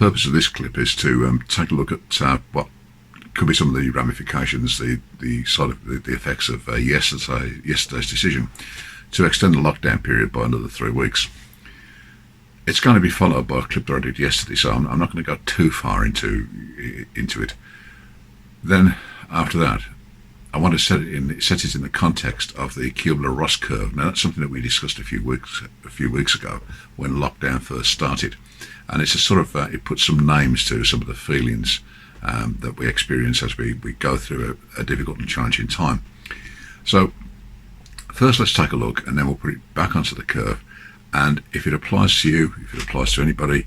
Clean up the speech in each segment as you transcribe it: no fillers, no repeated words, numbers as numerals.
purpose of this clip is to take a look at what could be some of the ramifications, the side of the effects of yesterday's decision to extend the lockdown period by another 3 weeks. It's going to be followed by a clip that I did yesterday, so I'm not going to go too far into it. Then after that, I want to set it in the context of the Kubler-Ross curve. Now, that's something that we discussed a few weeks ago when lockdown first started, and it's a sort of it puts some names to some of the feelings that we experience as we go through a difficult and challenging time. So first, let's take a look, and then we'll put it back onto the curve. And if it applies to you, if it applies to anybody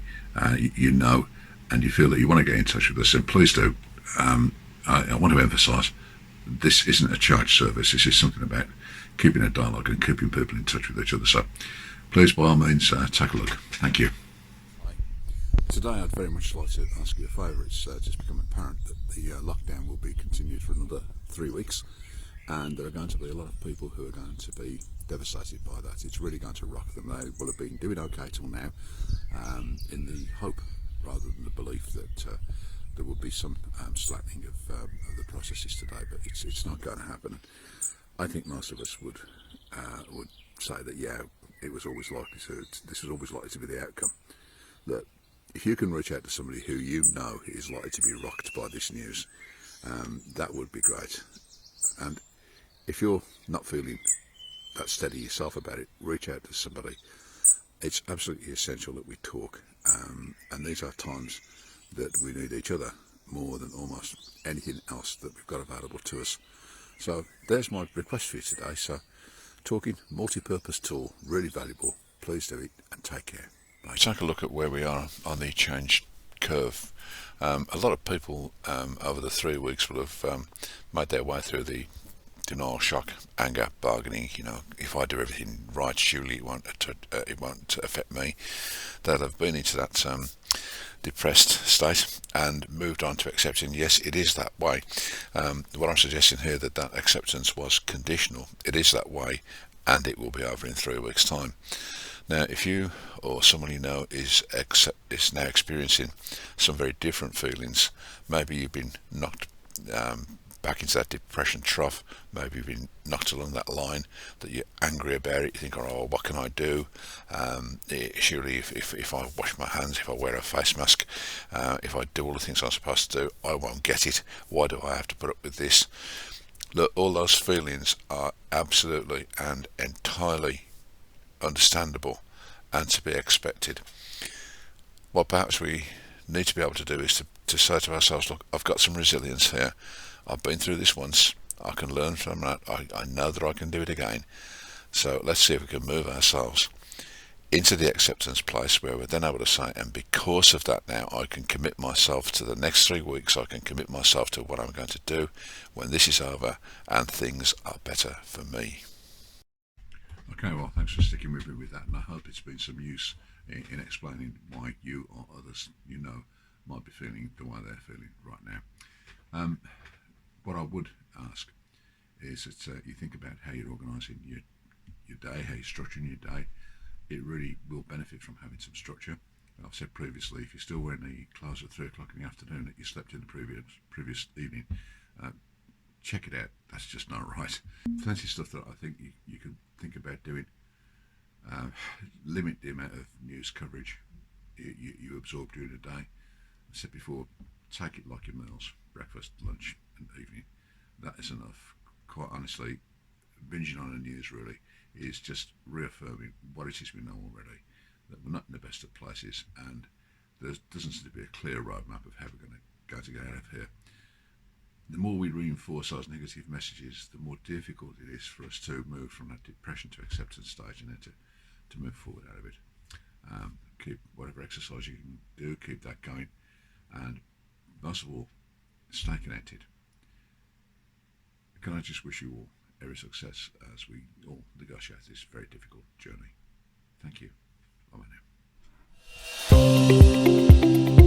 you know, and you feel that you want to get in touch with us, then please do. I want to emphasise, this isn't a charge service. This is something about keeping a dialogue and keeping people in touch with each other. So please, by all means, take a look. Thank you. Today I'd very much like to ask you a favour. It's just become apparent that the lockdown will be continued for another 3 weeks, and there are going to be a lot of people who are going to be devastated by that. It's really going to rock them. They will have been doing okay till now, in the hope rather than the belief that there will be some slackening of the processes today, but it's not going to happen. I think most of us would say that this was always likely to be the outcome. That if you can reach out to somebody who you know is likely to be rocked by this news, that would be great. And if you're not feeling that steady yourself about it, reach out to somebody. It's absolutely essential that we talk, and these are times that we need each other more than almost anything else that we've got available to us. So there's my request for you today. So talking, multi-purpose tool, really valuable. Please do it and take care. Bye. Take a look at where we are on the change curve. A lot of people over the 3 weeks will have made their way through the denial, shock, anger, bargaining. You know, if I do everything right, surely it won't affect me. That have been into that depressed state and moved on to accepting, yes, it is that way. What I'm suggesting here, that acceptance was conditional. It is that way, and it will be over in 3 weeks' time. Now, if you or someone you know is now experiencing some very different feelings, maybe you've been knocked back into that depression trough, maybe you've been knocked along that line, that you're angry about it, you think, oh, what can I do? Surely if I wash my hands, if I wear a face mask, if I do all the things I'm supposed to do, I won't get it. Why do I have to put up with this? Look, all those feelings are absolutely and entirely understandable and to be expected. What perhaps we need to be able to do is to say to ourselves, look, I've got some resilience here. I've been through this once. I can learn from that. I know that I can do it again. So let's see if we can move ourselves into the acceptance place where we're then able to say, and because of that now, I can commit myself to the next 3 weeks. I can commit myself to what I'm going to do when this is over and things are better for me. Okay, well, thanks for sticking with me with that, and I hope it's been some use in explaining why you or others you know might be feeling the way they're feeling right now. What I would ask is that you think about how you're organising your day, how you're structuring your day. It really will benefit from having some structure. I've said previously, if you're still wearing the clothes at 3 o'clock in the afternoon that you slept in the previous evening, check it out. That's just not right. Plenty of stuff that I think you can think about doing. Limit the amount of news coverage you absorb during the day. I said before, take it like your meals, breakfast, lunch and evening. That is enough. Quite honestly, binging on the news really is just reaffirming what it is we know already, that we're not in the best of places, and there doesn't seem to be a clear roadmap of how we're going to get out of here. The more we reinforce those negative messages, the more difficult it is for us to move from that depression to acceptance stage and then to move forward out of it. Keep whatever exercise you can do, keep that going, and most of all, stay connected. Can I just wish you all every success as we all negotiate this very difficult journey. Thank you. Bye now.